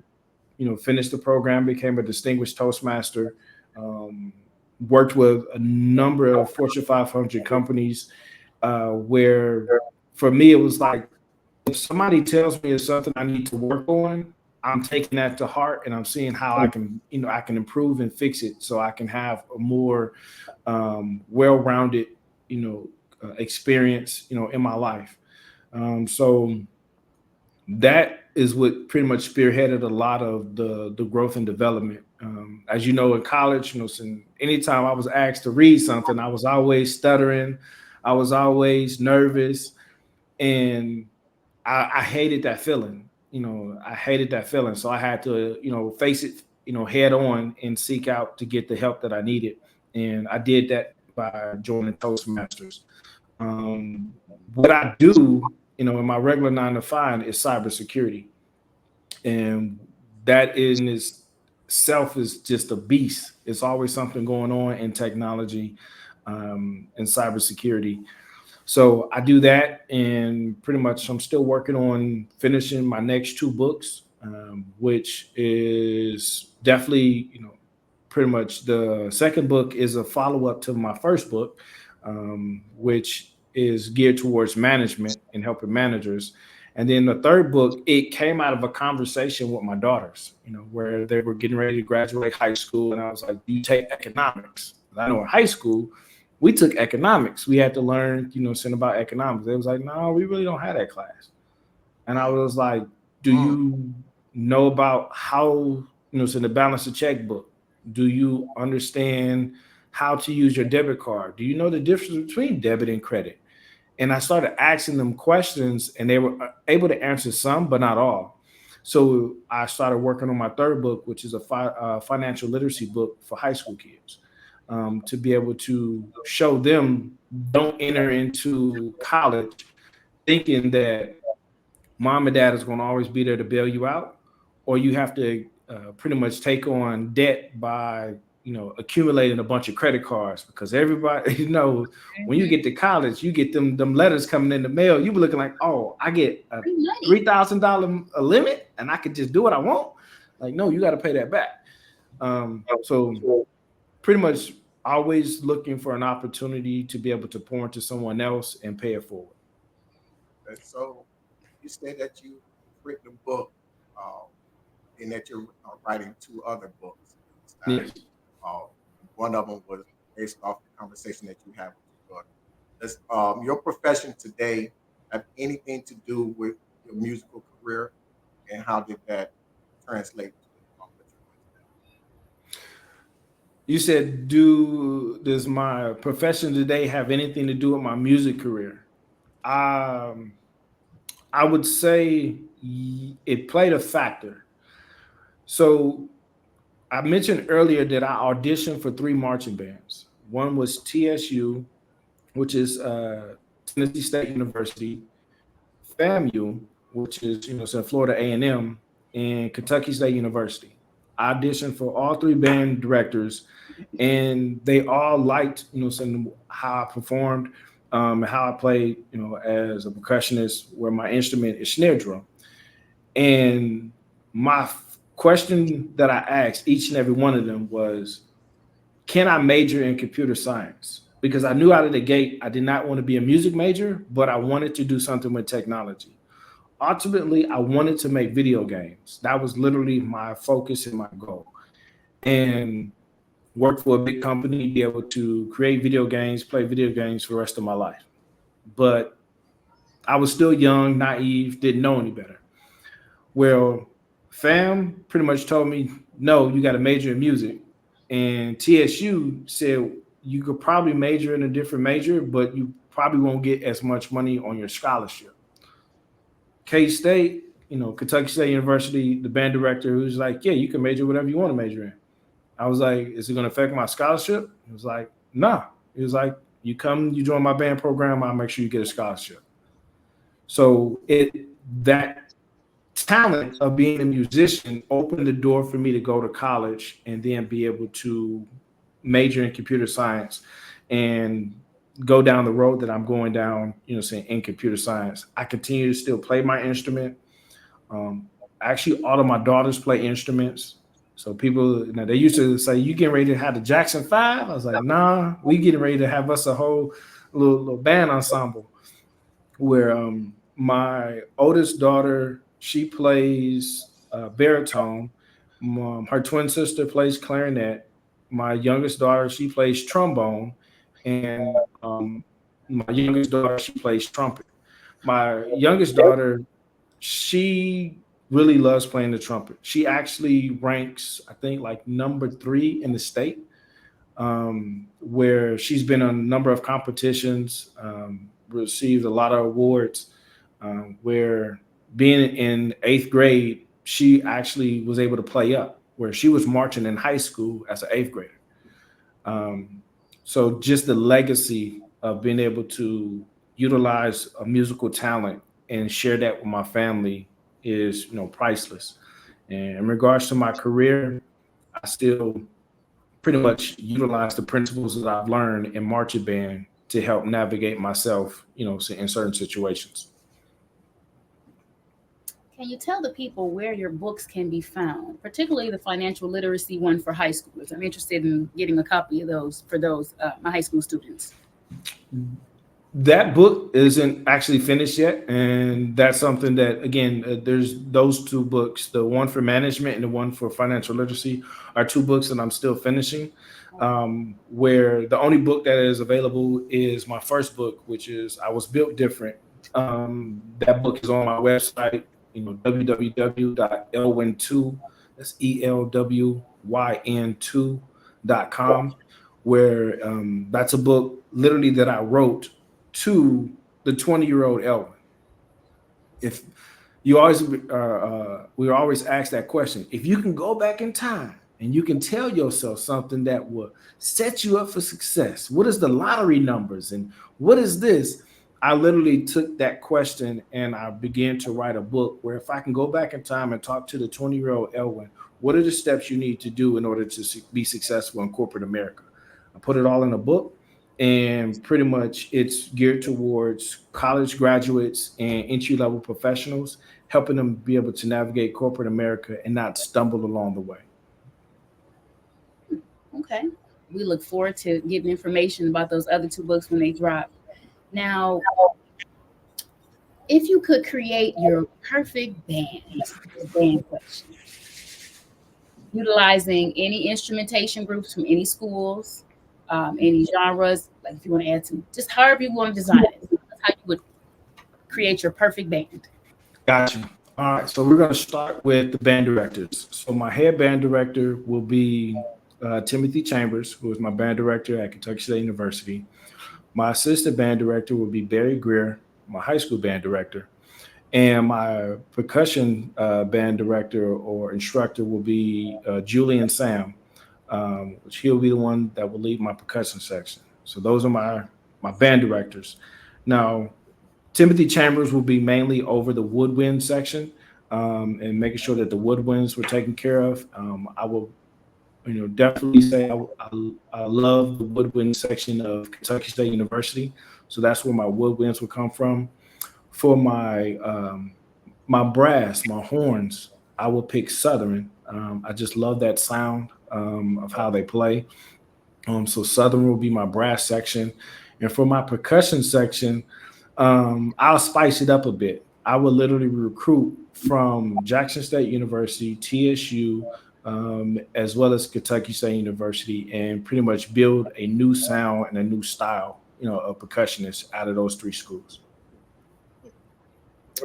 finished the program, became a distinguished Toastmaster, worked with a number of Fortune 500 companies, where for me, it was like, if somebody tells me it's something I need to work on, I'm taking that to heart and I'm seeing how I can, I can improve and fix it so I can have a more well-rounded, experience, in my life. So that is what pretty much spearheaded a lot of the growth and development. As you know, in college, anytime I was asked to read something, I was always stuttering. I was always nervous. And I hated that feeling. I hated that feeling. So I had to, face it, head on and seek out to get the help that I needed. And I did that by joining Toastmasters. What I do, in my regular 9 to 5 is cybersecurity. And that in itself is just a beast. It's always something going on in technology and cybersecurity. So I do that, and pretty much I'm still working on finishing my next two books, which is definitely, pretty much the second book is a follow up to my first book, which is geared towards management and helping managers. And then the third book, it came out of a conversation with my daughters, where they were getting ready to graduate high school. And I was like, do you take economics? I know in high school, we took economics. We had to learn, something about economics. They was like, no, we really don't have that class. And I was like, do you know about how, so the balance of checkbook? Do you understand how to use your debit card? Do you know the difference between debit and credit? And I started asking them questions, and they were able to answer some, but not all. So I started working on my third book, which is a financial literacy book for high school kids, to be able to show them, don't enter into college thinking that mom and dad is going to always be there to bail you out, or you have to pretty much take on debt by accumulating a bunch of credit cards, because everybody when you get to college, you get them letters coming in the mail. You be looking like, oh, I get a $3,000 limit and I can just do what I want. Like, no, you got to pay that back. So pretty much always looking for an opportunity to be able to pour into someone else and pay it forward. And so you said that you've written a book, and that you're writing two other books. Yes. One of them was based off the conversation that you have with your daughter. Does your profession today have anything to do with your musical career, and how did that translate to what you're doing today? You said, does my profession today have anything to do with my music career? I would say it played a factor. So I mentioned earlier that I auditioned for 3 marching bands. One was TSU, which is Tennessee State University, FAMU, which is so Florida A&M, and Kentucky State University. I auditioned for all 3 band directors, and they all liked how I performed, how I played as a percussionist, where my instrument is snare drum. And my question that I asked each and every one of them was, can I major in computer science? Because I knew out of the gate I did not want to be a music major, but I wanted to do something with technology. Ultimately, I wanted to make video games. That was literally my focus and my goal. And work for a big company, be able to create video games, play video games for the rest of my life. But I was still young, naive, didn't know any better. Well, FAM pretty much told me, no, you got to major in music. And TSU said, you could probably major in a different major, but you probably won't get as much money on your scholarship. K-State, Kentucky State University, the band director, who's like, yeah, you can major whatever you want to major in. I was like, is it going to affect my scholarship? He was like, nah. He was like, you join my band program, I'll make sure you get a scholarship. So that talent of being a musician opened the door for me to go to college and then be able to major in computer science and go down the road that I'm going down, in computer science. I continue to still play my instrument. Actually, all of my daughters play instruments. So people, they used to say, you getting ready to have the Jackson 5? I was like, nah, we getting ready to have us a whole little band ensemble, where my oldest daughter, she plays baritone. Her twin sister plays clarinet. My youngest daughter, she plays trombone. And my youngest daughter, she plays trumpet. My youngest daughter, she really loves playing the trumpet. She actually ranks, I think, like number 3 in the state, where she's been on a number of competitions, received a lot of awards, where being in 8th grade, she actually was able to play up, where she was marching in high school as an 8th grader. So just the legacy of being able to utilize a musical talent and share that with my family is, priceless. And in regards to my career, I still pretty much utilize the principles that I've learned in marching band to help navigate myself, in certain situations. Can you tell the people where your books can be found, particularly the financial literacy one for high schoolers? I'm interested in getting a copy of those for those my high school students. That book isn't actually finished yet, and that's something that, again, there's those two books, the one for management and the one for financial literacy, are two books that I'm still finishing. Where the only book that is available is my first book, which is I Was Built Different. That book is on my website, www.elwyn2, that's ELWYN2.com, where that's a book literally that I wrote to the 20-year-old Elwyn. If you always, we always ask that question, if you can go back in time and you can tell yourself something that will set you up for success, what is the lottery numbers and what is this? I literally took that question and I began to write a book where if I can go back in time and talk to the 20-year-old Elwyn, what are the steps you need to do in order to be successful in corporate America? I put it all in a book, and pretty much it's geared towards college graduates and entry-level professionals, helping them be able to navigate corporate America and not stumble along the way. Okay. We look forward to getting information about those other two books when they drop. Now, if you could create your perfect band question, utilizing any instrumentation groups from any schools, any genres, like if you want to add some, just however you want to design it, that's how you would create your perfect band. Gotcha. All right, so we're going to start with the band directors. So my head band director will be Timothy Chambers, who is my band director at Kentucky State University. My assistant band director will be Barry Greer, my high school band director. And my percussion band director or instructor will be Julian Sam, which he'll be the one that will lead my percussion section. So those are my band directors. Now, Timothy Chambers will be mainly over the woodwind section and making sure that the woodwinds were taken care of. I will definitely say I love the woodwind section of Kentucky State University. So that's where my woodwinds will come from. For my my brass, my horns, I will pick Southern. I just love that sound of how they play. So Southern will be my brass section. And for my percussion section, I'll spice it up a bit. I will literally recruit from Jackson State University, TSU, as well as Kentucky State University, and pretty much build a new sound and a new style, of percussionists out of those three schools.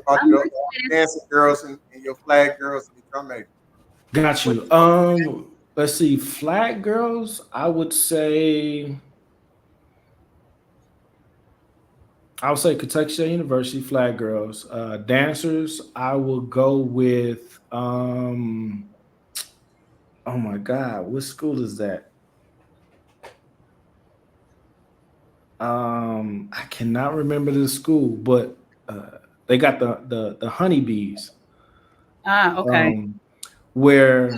What about your dancing girls and your flag girls and your drum majors? Got you. Let's see, flag girls, I would say Kentucky State University flag girls. Dancers, I will go with oh my God, what school is that? I cannot remember the school, but they got the honeybees. Okay. Where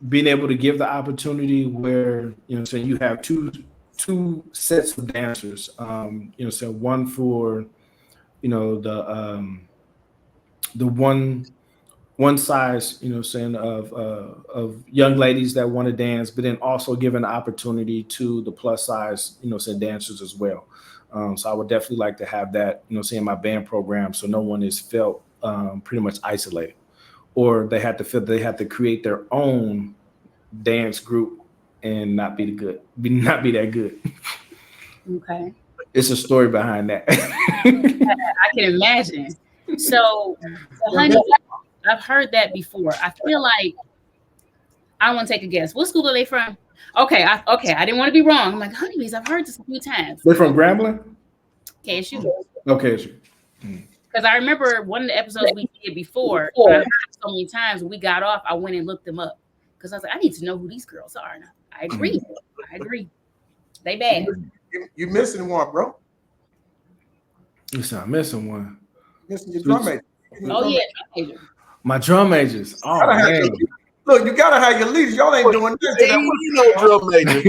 being able to give the opportunity where so you have two sets of dancers. So one for the one size, of young ladies that want to dance, but then also give an opportunity to the plus size, dancers as well. So I would definitely like to have that, in my band program, so no one is felt pretty much isolated, or they have to feel they have to create their own dance group and not be that good. Okay. It's a story behind that. I can imagine. So, honey, I've heard that before. I feel like I want to take a guess. What school are they from? Okay, I didn't want to be wrong. I'm like, honeybees, I've heard this a few times. They're from Grambling? KSU. Okay. Because I remember one of the episodes we did before, I heard it so many times when we got off, I went and looked them up. Because I was like, I need to know who these girls are. Now. I agree. They bad. You missing one, bro. You sound missing one. Missing your drum major. Oh, yeah, drum major. My drum majors. Oh, man. Look, you gotta have your leaders. Y'all ain't doing this. Drum major.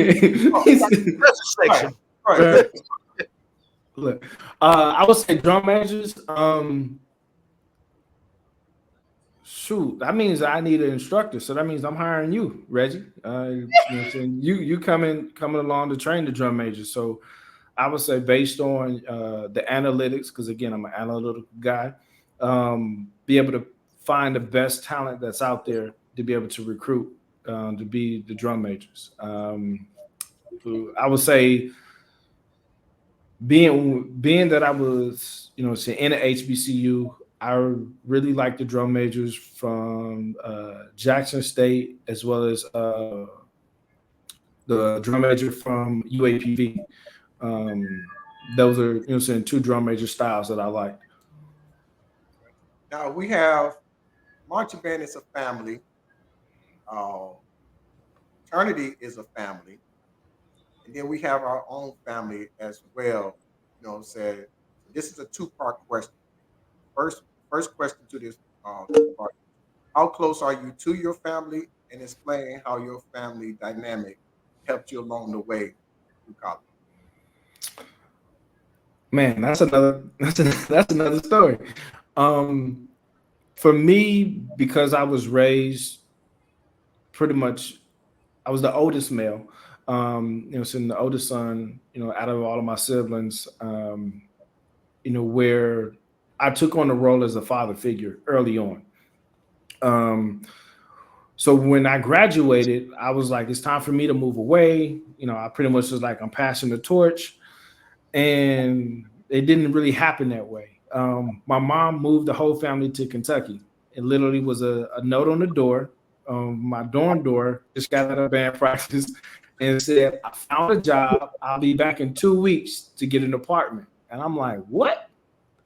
That's a section. Right. Look, I would say drum majors. Shoot, that means I need an instructor. So that means I'm hiring you, Reggie. What I'm saying? You coming along to train the drum majors. So I would say based on the analytics, because again, I'm an analytical guy, be able to find the best talent that's out there to be able to recruit to be the drum majors. I would say being that I was, say in the HBCU, I really like the drum majors from Jackson State as well as the drum major from UAPV. Those are, saying two drum major styles that I like. Now we have marching band is a family. Fraternity is a family, and then we have our own family as well. You know what I'm saying? This is a two-part question. First question to this part. How close are you to your family, and explain how your family dynamic helped you along the way through college? Man, that's another story. For me, because I was raised pretty much, I was the oldest male. So the oldest son, out of all of my siblings, where I took on the role as a father figure early on. So when I graduated, I was like, it's time for me to move away. I pretty much was like, I'm passing the torch. And it didn't really happen that way. My mom moved the whole family to Kentucky. It literally was a note on the door. My dorm door, just got out of band practice and said, I found a job. I'll be back in 2 weeks to get an apartment. And I'm like, what?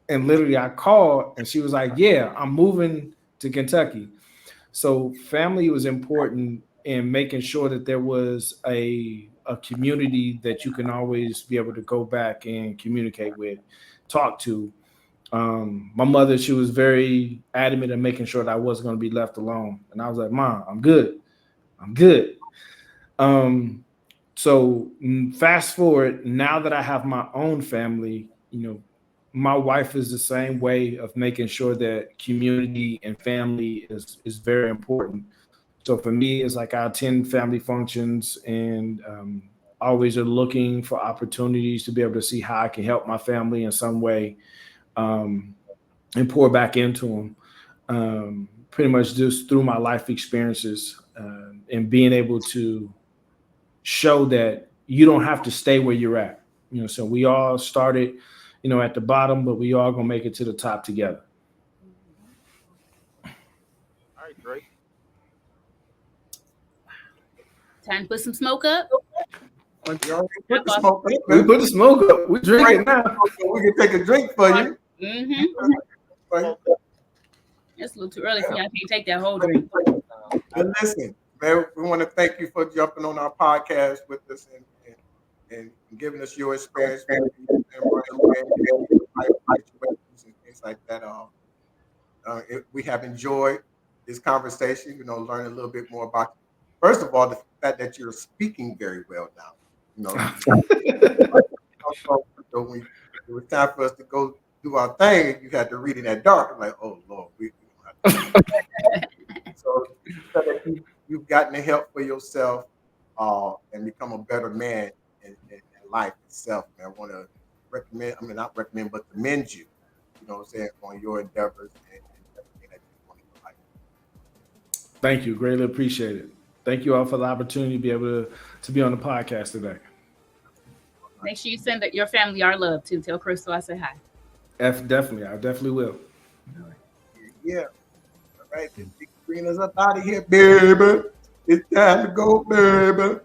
And literally I called and she was like, yeah, I'm moving to Kentucky. So family was important in making sure that there was a community that you can always be able to go back and communicate with, talk to. My mother, she was very adamant in making sure that I wasn't going to be left alone. And I was like, Mom, I'm good. So fast forward, now that I have my own family, my wife is the same way of making sure that community and family is very important. So for me, it's like I attend family functions and always are looking for opportunities to be able to see how I can help my family in some way and pour back into them. Pretty much just through my life experiences and being able to show that you don't have to stay where you're at. So we all started, at the bottom, but we all gonna make it to the top together. All right, great. Time to put some smoke up. We already put the smoke up. We put the smoke up. We drink it now. We can take a drink for you. It's a little too early for me. I can't take that whole drink. And listen, man, we want to thank you for jumping on our podcast with us and giving us your experience and things like that. We have enjoyed this conversation, learn a little bit more about you. First of all, the fact that you're speaking very well now. So when it was time for us to go do our thing, you had to read in that dark. I'm like, oh Lord, we don't have to. So you've gotten the help for yourself and become a better man in life itself. Man, I want to not recommend, but commend you, on your endeavors and everything that you want in your life. Thank you. Greatly appreciate it. Thank you all for the opportunity to be able to be on the podcast today. Make sure you send your family our love too. Tell Crystal I say hi. Definitely. I definitely will. Yeah. All right. Bring us up out of here, baby. It's time to go, baby.